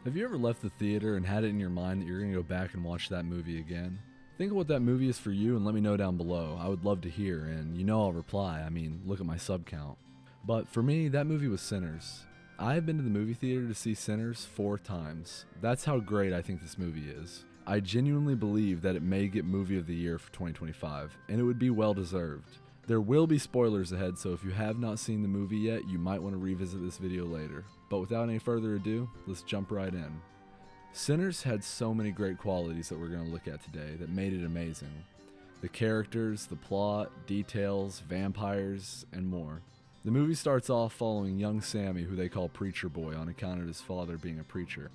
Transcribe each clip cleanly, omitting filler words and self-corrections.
Have you ever left the theater and had it in your mind that you're going to go back and watch that movie again? Think of what that movie is for you and let me know down below. I would love to hear, and you know I'll reply. I mean, look at my sub count. But for me, that movie was Sinners. I have been to the movie theater to see Sinners 4 times. That's how great I think this movie is. I genuinely believe that it may get Movie of the Year for 2025, and it would be well deserved. There will be spoilers ahead, so if you have not seen the movie yet, you might want to revisit this video later. But without any further ado, let's jump right in. Sinners had so many great qualities that we're going to look at today that made it amazing. The characters, the plot, details, vampires, and more. The movie starts off following young Sammy, who they call Preacher Boy on account of his father being a preacher.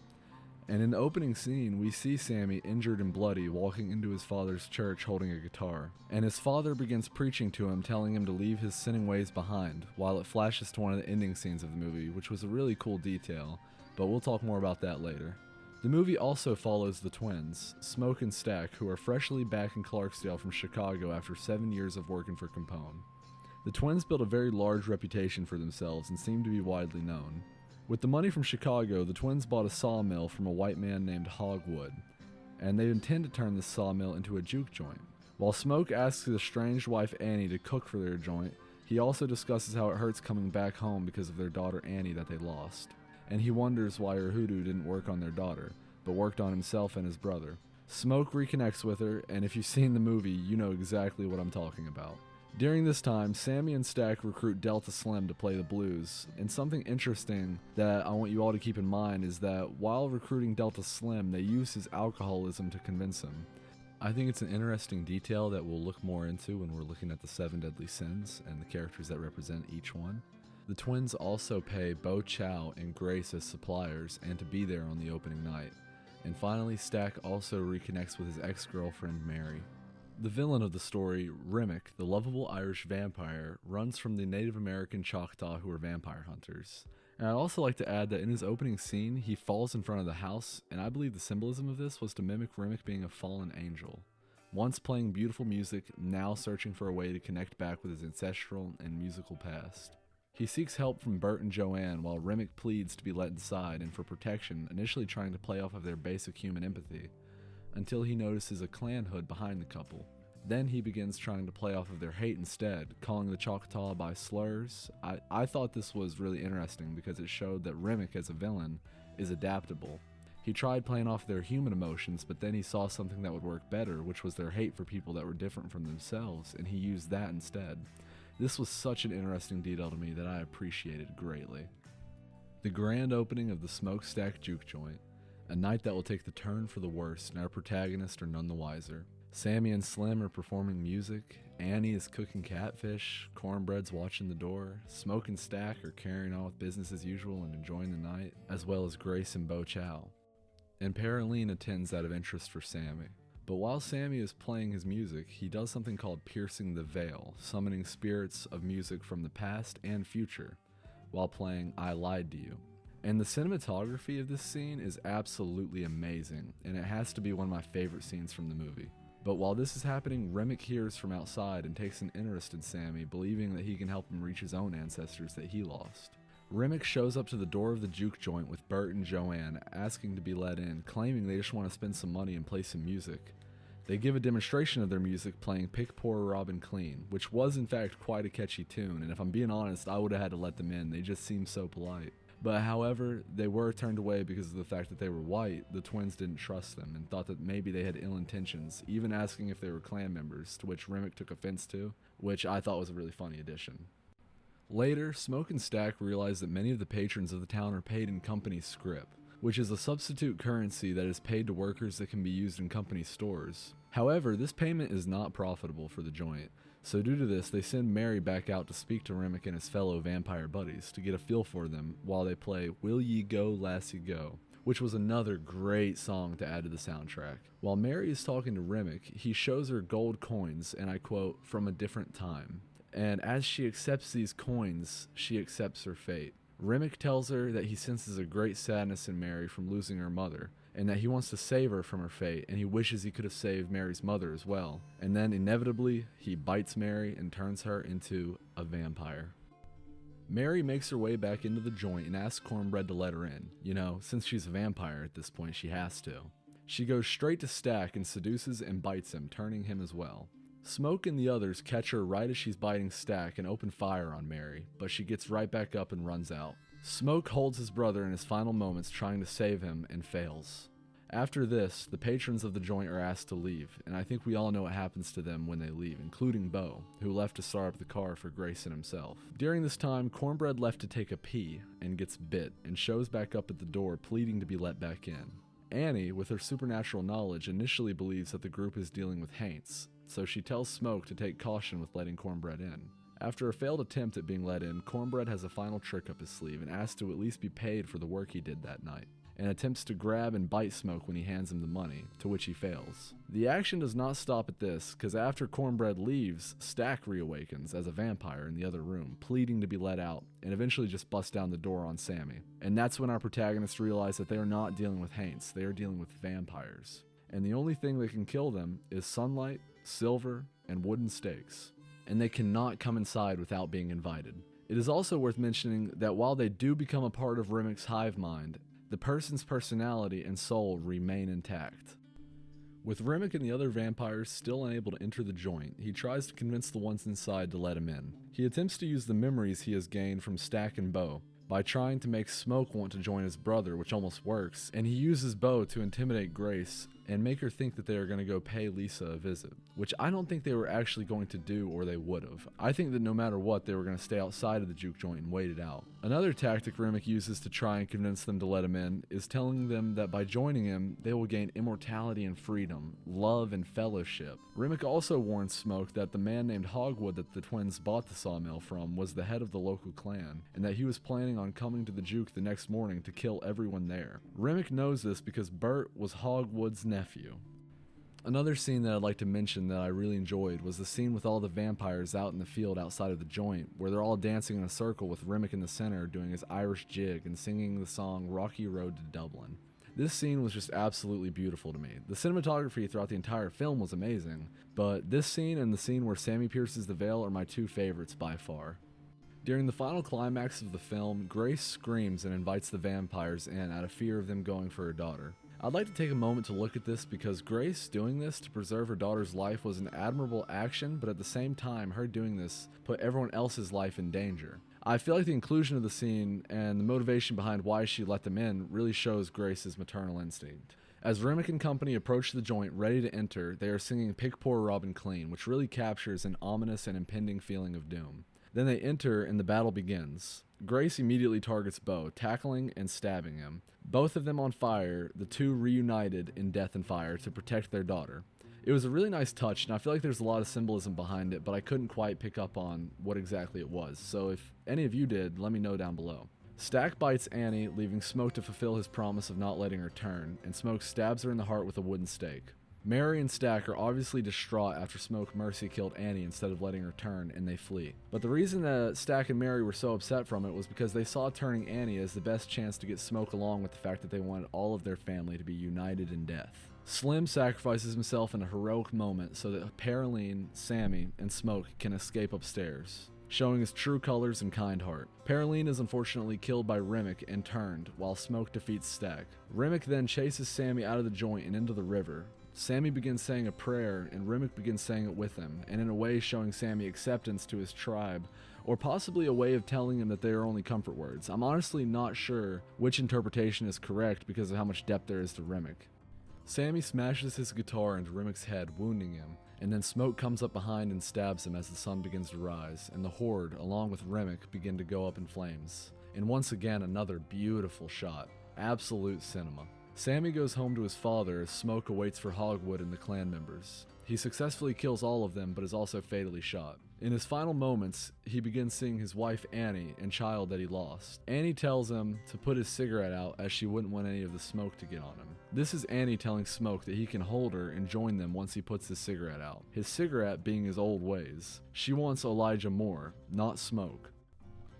And in the opening scene, we see Sammy injured and bloody walking into his father's church holding a guitar. And his father begins preaching to him, telling him to leave his sinning ways behind, while it flashes to one of the ending scenes of the movie, which was a really cool detail, but we'll talk more about that later. The movie also follows the twins, Smoke and Stack, who are freshly back in Clarksdale from Chicago after 7 years of working for Capone. The twins built a very large reputation for themselves and seem to be widely known. With the money from Chicago, the twins bought a sawmill from a white man named Hogwood, and they intend to turn this sawmill into a juke joint. While Smoke asks his estranged wife Annie to cook for their joint, he also discusses how it hurts coming back home because of their daughter Annie that they lost. And he wonders why her hoodoo didn't work on their daughter, but worked on himself and his brother. Smoke reconnects with her, and if you've seen the movie, you know exactly what I'm talking about. During this time, Sammy and Stack recruit Delta Slim to play the blues, and something interesting that I want you all to keep in mind is that while recruiting Delta Slim, they use his alcoholism to convince him. I think it's an interesting detail that we'll look more into when we're looking at the 7 deadly sins and the characters that represent each one. The twins also pay Bo Chow and Grace as suppliers and to be there on the opening night. And finally, Stack also reconnects with his ex-girlfriend Mary. The villain of the story, Remick, the lovable Irish vampire, runs from the Native American Choctaw who are vampire hunters. And I'd also like to add that in his opening scene, he falls in front of the house, and I believe the symbolism of this was to mimic Remick being a fallen angel. Once playing beautiful music, now searching for a way to connect back with his ancestral and musical past. He seeks help from Bert and Joanne while Remick pleads to be let inside and for protection, initially trying to play off of their basic human empathy, until he notices a clan hood behind the couple. Then he begins trying to play off of their hate instead, calling the Choctaw by slurs. I thought this was really interesting because it showed that Remick as a villain is adaptable. He tried playing off their human emotions, but then he saw something that would work better, which was their hate for people that were different from themselves, and he used that instead. This was such an interesting detail to me that I appreciated greatly. The grand opening of the Smokestack Juke Joint. A night that will take the turn for the worse, and our protagonists are none the wiser. Sammy and Slim are performing music, Annie is cooking catfish, Cornbread's watching the door, Smoke and Stack are carrying on with business as usual and enjoying the night, as well as Grace and Bo Chow. And Paraline attends out of interest for Sammy. But while Sammy is playing his music, he does something called piercing the veil, summoning spirits of music from the past and future, while playing I Lied to You. And the cinematography of this scene is absolutely amazing, and it has to be one of my favorite scenes from the movie. But while this is happening, Remick hears from outside and takes an interest in Sammy, believing that he can help him reach his own ancestors that he lost. Remick shows up to the door of the juke joint with Bert and Joanne, asking to be let in, claiming they just want to spend some money and play some music. They give a demonstration of their music playing Pick Poor Robin Clean, which was in fact quite a catchy tune, and if I'm being honest, I would have had to let them in, they just seem so polite. But however, they were turned away because of the fact that they were white. The twins didn't trust them and thought that maybe they had ill intentions, even asking if they were clan members, to which Remick took offense to, which I thought was a really funny addition. Later, Smoke and Stack realize that many of the patrons of the town are paid in company scrip, which is a substitute currency that is paid to workers that can be used in company stores. However, this payment is not profitable for the joint, so due to this, they send Mary back out to speak to Remick and his fellow vampire buddies to get a feel for them while they play Will Ye Go Lassie Go, which was another great song to add to the soundtrack. While Mary is talking to Remick, he shows her gold coins, and I quote, "from a different time." And as she accepts these coins, she accepts her fate. Remick tells her that he senses a great sadness in Mary from losing her mother, and that he wants to save her from her fate, and he wishes he could have saved Mary's mother as well. And then inevitably, he bites Mary and turns her into a vampire. Mary makes her way back into the joint and asks Cornbread to let her in. You know, since she's a vampire at this point, she has to. She goes straight to Stack and seduces and bites him, turning him as well. Smoke and the others catch her right as she's biting Stack and open fire on Mary, but she gets right back up and runs out. Smoke holds his brother in his final moments trying to save him and fails. After this, the patrons of the joint are asked to leave, and I think we all know what happens to them when they leave, including Bo, who left to start up the car for Grayson himself. During this time, Cornbread left to take a pee and gets bit and shows back up at the door pleading to be let back in. Annie, with her supernatural knowledge, initially believes that the group is dealing with Haints, so she tells Smoke to take caution with letting Cornbread in. After a failed attempt at being let in, Cornbread has a final trick up his sleeve and asks to at least be paid for the work he did that night, and attempts to grab and bite Smoke when he hands him the money, to which he fails. The action does not stop at this, because after Cornbread leaves, Stack reawakens as a vampire in the other room, pleading to be let out, and eventually just busts down the door on Sammy. And that's when our protagonists realize that they are not dealing with Haints, they are dealing with vampires. And the only thing that can kill them is sunlight, silver, and wooden stakes. And they cannot come inside without being invited. It is also worth mentioning that while they do become a part of Remick's hive mind, the person's personality and soul remain intact. With Remick and the other vampires still unable to enter the joint, he tries to convince the ones inside to let him in. He attempts to use the memories he has gained from Stack and Bo by trying to make Smoke want to join his brother, which almost works, and he uses Bo to intimidate Grace and make her think that they are going to go pay Lisa a visit, which I don't think they were actually going to do, or they would have. I think that no matter what, they were going to stay outside of the juke joint and wait it out. Another tactic Remick uses to try and convince them to let him in is telling them that by joining him, they will gain immortality and freedom, love and fellowship. Remick also warns Smoke that the man named Hogwood that the twins bought the sawmill from was the head of the local clan, and that he was planning on coming to the juke the next morning to kill everyone there. Remick knows this because Bert was Hogwood's nephew. Another scene that I'd like to mention that I really enjoyed was the scene with all the vampires out in the field outside of the joint, where they're all dancing in a circle with Remick in the center doing his Irish jig and singing the song Rocky Road to Dublin. This scene was just absolutely beautiful to me. The cinematography throughout the entire film was amazing, but this scene and the scene where Sammy pierces the veil are my two favorites by far. During the final climax of the film, Grace screams and invites the vampires in out of fear of them going for her daughter. I'd like to take a moment to look at this because Grace doing this to preserve her daughter's life was an admirable action, but at the same time, her doing this put everyone else's life in danger. I feel like the inclusion of the scene and the motivation behind why she let them in really shows Grace's maternal instinct. As Remick and company approach the joint ready to enter, they are singing Pick Poor Robin Clean, which really captures an ominous and impending feeling of doom. Then they enter and the battle begins. Grace immediately targets Bo, tackling and stabbing him. Both of them on fire, the two reunited in death and fire to protect their daughter. It was a really nice touch, and I feel like there's a lot of symbolism behind it, but I couldn't quite pick up on what exactly it was. So if any of you did, let me know down below. Stack bites Annie, leaving Smoke to fulfill his promise of not letting her turn, and Smoke stabs her in the heart with a wooden stake. Mary and Stack are obviously distraught after Smoke mercy killed Annie instead of letting her turn, and they flee. But the reason that Stack and Mary were so upset from it was because they saw turning Annie as the best chance to get Smoke along with the fact that they wanted all of their family to be united in death. Slim sacrifices himself in a heroic moment so that Paroline, Sammy, and Smoke can escape upstairs, showing his true colors and kind heart. Paroline is unfortunately killed by Remick and turned, while Smoke defeats Stack. Remick then chases Sammy out of the joint and into the river. Sammy begins saying a prayer, and Remick begins saying it with him, and in a way showing Sammy acceptance to his tribe, or possibly a way of telling him that they are only comfort words. I'm honestly not sure which interpretation is correct because of how much depth there is to Remick. Sammy smashes his guitar into Remick's head, wounding him, and then Smoke comes up behind and stabs him as the sun begins to rise, and the Horde, along with Remick, begin to go up in flames. And once again, another beautiful shot. Absolute cinema. Sammy goes home to his father as Smoke awaits for Hogwood and the clan members. He successfully kills all of them, but is also fatally shot. In his final moments, he begins seeing his wife Annie and child that he lost. Annie tells him to put his cigarette out as she wouldn't want any of the smoke to get on him. This is Annie telling Smoke that he can hold her and join them once he puts his cigarette out. His cigarette being his old ways. She wants Elijah Moore, not Smoke.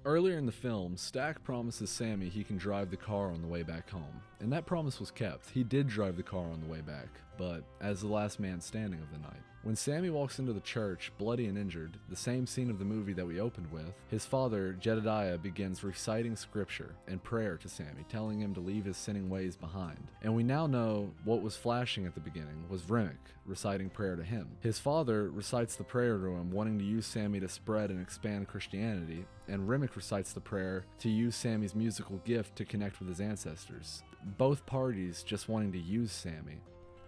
Earlier in the film, Stack promises Sammy he can drive the car on the way back home, and that promise was kept. He did drive the car on the way back, but as the last man standing of the night. When Sammy walks into the church, bloody and injured, the same scene of the movie that we opened with, his father, Jedediah, begins reciting scripture and prayer to Sammy, telling him to leave his sinning ways behind. And we now know what was flashing at the beginning was Remick reciting prayer to him. His father recites the prayer to him, wanting to use Sammy to spread and expand Christianity, and Remick recites the prayer to use Sammy's musical gift to connect with his ancestors. Both parties just wanting to use Sammy.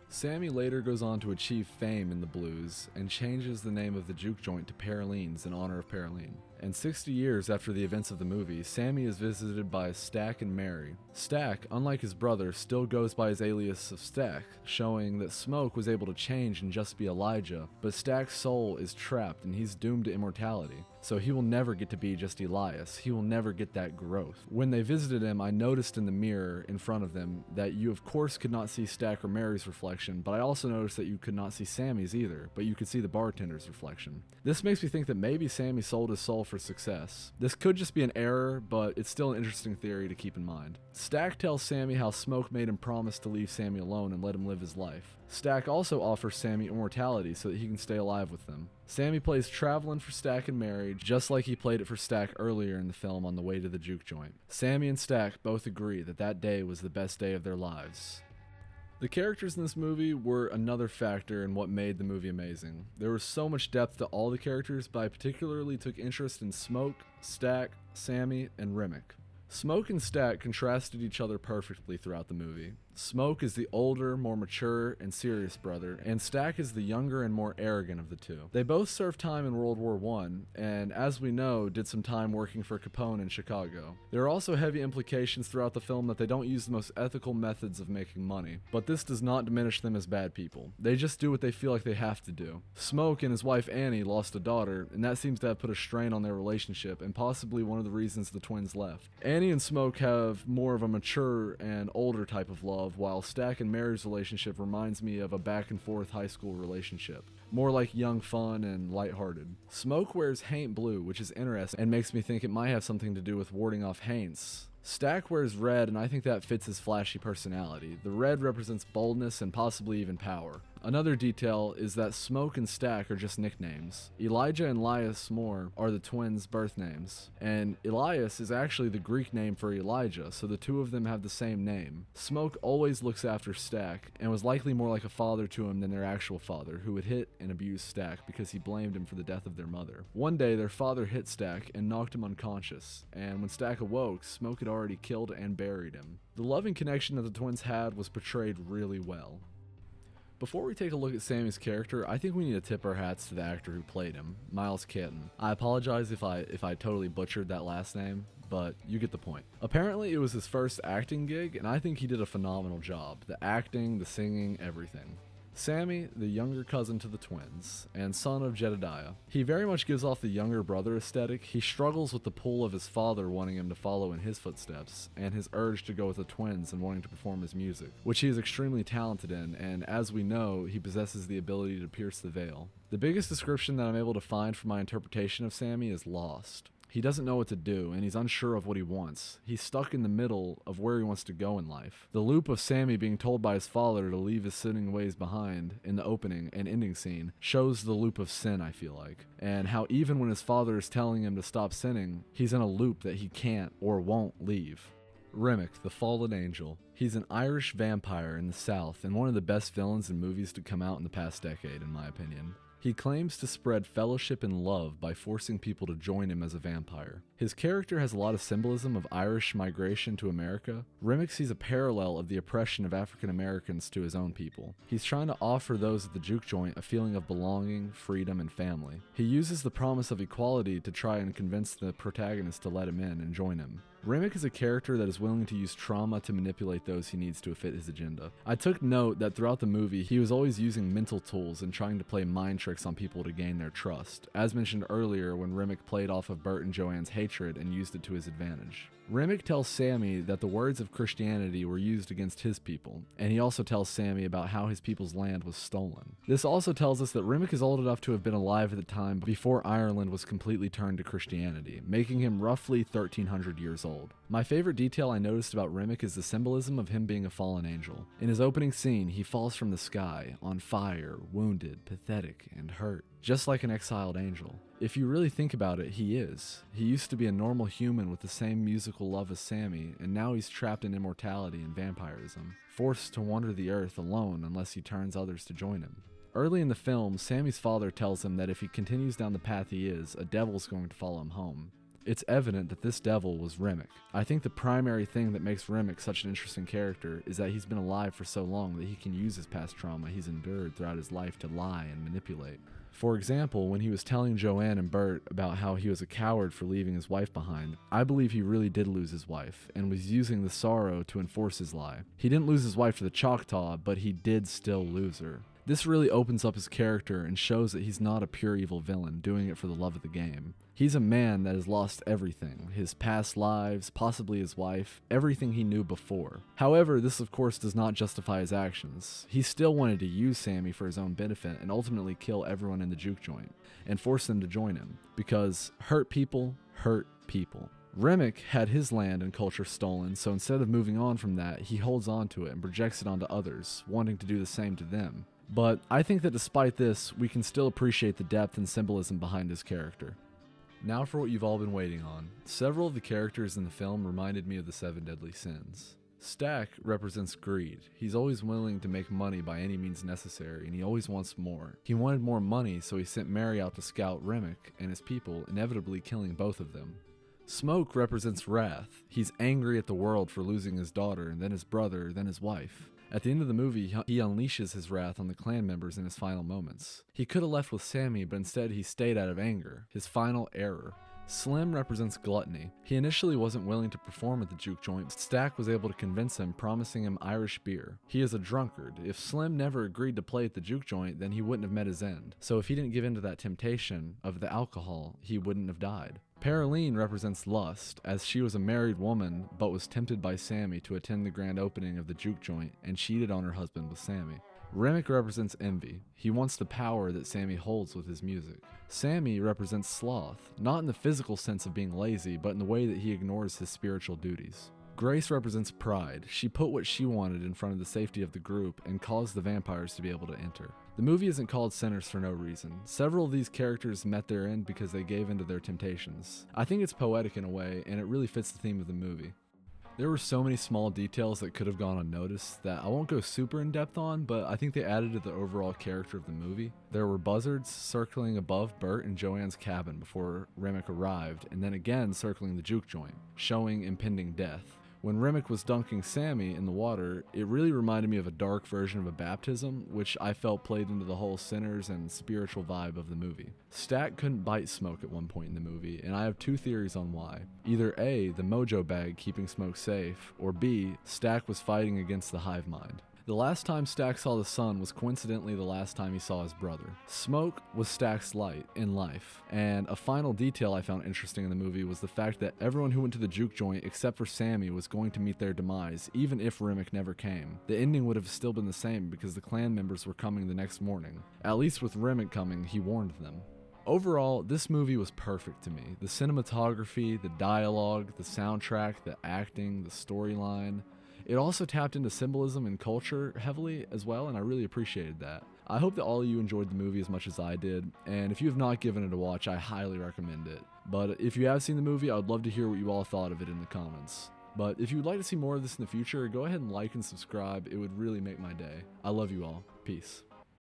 Sammy later goes on to achieve fame in the blues and changes the name of the juke joint to Paralene's in honor of Paraline. And 60 years after the events of the movie, Sammy is visited by Stack and Mary. Stack, unlike his brother, still goes by his alias of Stack, showing that Smoke was able to change and just be Elijah, but Stack's soul is trapped and he's doomed to immortality. So he will never get to be just Elias. He will never get that growth. When they visited him, I noticed in the mirror in front of them that you of course could not see Stack or Mary's reflection, but I also noticed that you could not see Sammy's either, but you could see the bartender's reflection. This makes me think that maybe Sammy sold his soul for success. This could just be an error, but it's still an interesting theory to keep in mind. Stack tells Sammy how Smoke made him promise to leave Sammy alone and let him live his life. Stack also offers Sammy immortality so that he can stay alive with them. Sammy plays Travelin' for Stack and Mary, just like he played it for Stack earlier in the film on the way to the juke joint. Sammy and Stack both agree that that day was the best day of their lives. The characters in this movie were another factor in what made the movie amazing. There was so much depth to all the characters, but I particularly took interest in Smoke, Stack, Sammy, and Remick. Smoke and Stack contrasted each other perfectly throughout the movie. Smoke is the older, more mature, and serious brother, and Stack is the younger and more arrogant of the two. They both served time in World War I, and as we know, did some time working for Capone in Chicago. There are also heavy implications throughout the film that they don't use the most ethical methods of making money, but this does not diminish them as bad people. They just do what they feel like they have to do. Smoke and his wife Annie lost a daughter, and that seems to have put a strain on their relationship, and possibly one of the reasons the twins left. Annie and Smoke have more of a mature and older type of love, while Stack and Mary's relationship reminds me of a back-and-forth high school relationship. More like young fun and lighthearted. Smoke wears Haint blue, which is interesting and makes me think it might have something to do with warding off Haints. Stack wears red, and I think that fits his flashy personality. The red represents boldness and possibly even power. Another detail is that Smoke and Stack are just nicknames. Elijah and Elias Moore are the twins' birth names, and Elias is actually the Greek name for Elijah, so the two of them have the same name. Smoke always looks after Stack, and was likely more like a father to him than their actual father, who would hit and abuse Stack because he blamed him for the death of their mother. One day, their father hit Stack and knocked him unconscious, and when Stack awoke, Smoke had already killed and buried him. The loving connection that the twins had was portrayed really well. Before we take a look at Sammy's character, I think we need to tip our hats to the actor who played him, Miles Keaton. I apologize if I totally butchered that last name, but you get the point. Apparently it was his first acting gig, and I think he did a phenomenal job. The acting, the singing, everything. Sammy, the younger cousin to the twins, and son of Jedediah. He very much gives off the younger brother aesthetic. He struggles with the pull of his father wanting him to follow in his footsteps, and his urge to go with the twins and wanting to perform his music, which he is extremely talented in, and as we know, he possesses the ability to pierce the veil. The biggest description that I'm able to find for my interpretation of Sammy is lost. He doesn't know what to do, and he's unsure of what he wants. He's stuck in the middle of where he wants to go in life. The loop of Sammy being told by his father to leave his sinning ways behind in the opening and ending scene shows the loop of sin, I feel like, and how even when his father is telling him to stop sinning, he's in a loop that he can't or won't leave. Remick, the fallen angel. He's an Irish vampire in the South and one of the best villains in movies to come out in the past decade, in my opinion. He claims to spread fellowship and love by forcing people to join him as a vampire. His character has a lot of symbolism of Irish migration to America. Remick sees a parallel of the oppression of African Americans to his own people. He's trying to offer those at the juke joint a feeling of belonging, freedom, and family. He uses the promise of equality to try and convince the protagonist to let him in and join him. Remick is a character that is willing to use trauma to manipulate those he needs to fit his agenda. I took note that throughout the movie, he was always using mental tools and trying to play mind tricks on people to gain their trust, as mentioned earlier when Remick played off of Bert and Joanne's hatred and used it to his advantage. Remick tells Sammy that the words of Christianity were used against his people, and he also tells Sammy about how his people's land was stolen. This also tells us that Remick is old enough to have been alive at the time before Ireland was completely turned to Christianity, making him roughly 1300 years old. old. My favorite detail I noticed about Remick is the symbolism of him being a fallen angel. In his opening scene, he falls from the sky, on fire, wounded, pathetic, and hurt, just like an exiled angel. If you really think about it, he is. He used to be a normal human with the same musical love as Sammy, and now he's trapped in immortality and vampirism, forced to wander the earth alone unless he turns others to join him. Early in the film, Sammy's father tells him that if he continues down the path he is, a devil's going to follow him home. It's evident that this devil was Remick. I think the primary thing that makes Remick such an interesting character is that he's been alive for so long that he can use his past trauma he's endured throughout his life to lie and manipulate. For example, when he was telling Joanne and Bert about how he was a coward for leaving his wife behind, I believe he really did lose his wife, and was using the sorrow to enforce his lie. He didn't lose his wife to the Choctaw, but he did still lose her. This really opens up his character and shows that he's not a pure evil villain doing it for the love of the game. He's a man that has lost everything, his past lives, possibly his wife, everything he knew before. However, this of course does not justify his actions. He still wanted to use Sammy for his own benefit and ultimately kill everyone in the juke joint, and force them to join him, because hurt people hurt people. Remick had his land and culture stolen, so instead of moving on from that, he holds on to it and projects it onto others, wanting to do the same to them. But I think that despite this, we can still appreciate the depth and symbolism behind his character. Now for what you've all been waiting on. Several of the characters in the film reminded me of the 7 deadly sins. Stack represents greed. He's always willing to make money by any means necessary, and he always wants more. He wanted more money, so he sent Mary out to scout Remick and his people, inevitably killing both of them. Smoke represents wrath. He's angry at the world for losing his daughter, and then his brother, then his wife. At the end of the movie, he unleashes his wrath on the clan members in his final moments. He could have left with Sammy, but instead he stayed out of anger, his final error. Slim represents gluttony. He initially wasn't willing to perform at the juke joint, but Stack was able to convince him, promising him Irish beer. He is a drunkard. If Slim never agreed to play at the juke joint, then he wouldn't have met his end. So if he didn't give in to that temptation of the alcohol, he wouldn't have died. Paraline represents lust, as she was a married woman but was tempted by Sammy to attend the grand opening of the juke joint and cheated on her husband with Sammy. Remick represents envy. He wants the power that Sammy holds with his music. Sammy represents sloth, not in the physical sense of being lazy, but in the way that he ignores his spiritual duties. Grace represents pride. She put what she wanted in front of the safety of the group and caused the vampires to be able to enter. The movie isn't called Sinners for no reason. Several of these characters met their end because they gave in to their temptations. I think it's poetic in a way, and it really fits the theme of the movie. There were so many small details that could have gone unnoticed that I won't go super in depth on, but I think they added to the overall character of the movie. There were buzzards circling above Bert and Joanne's cabin before Remick arrived, and then again circling the juke joint, showing impending death. When Remick was dunking Sammy in the water, it really reminded me of a dark version of a baptism, which I felt played into the whole sinners and spiritual vibe of the movie. Stack couldn't bite Smoke at one point in the movie, and I have 2 theories on why. Either A, the mojo bag keeping Smoke safe, or B, Stack was fighting against the hive mind. The last time Stack saw the sun was coincidentally the last time he saw his brother. Smoke was Stack's light in life, and a final detail I found interesting in the movie was the fact that everyone who went to the juke joint except for Sammy was going to meet their demise, even if Remick never came. The ending would have still been the same because the clan members were coming the next morning. At least with Remick coming, he warned them. Overall, this movie was perfect to me. The cinematography, the dialogue, the soundtrack, the acting, the storyline. It also tapped into symbolism and culture heavily as well, and I really appreciated that. I hope that all of you enjoyed the movie as much as I did, and if you have not given it a watch, I highly recommend it. But if you have seen the movie, I would love to hear what you all thought of it in the comments. But if you would like to see more of this in the future, go ahead and like and subscribe. It would really make my day. I love you all. Peace.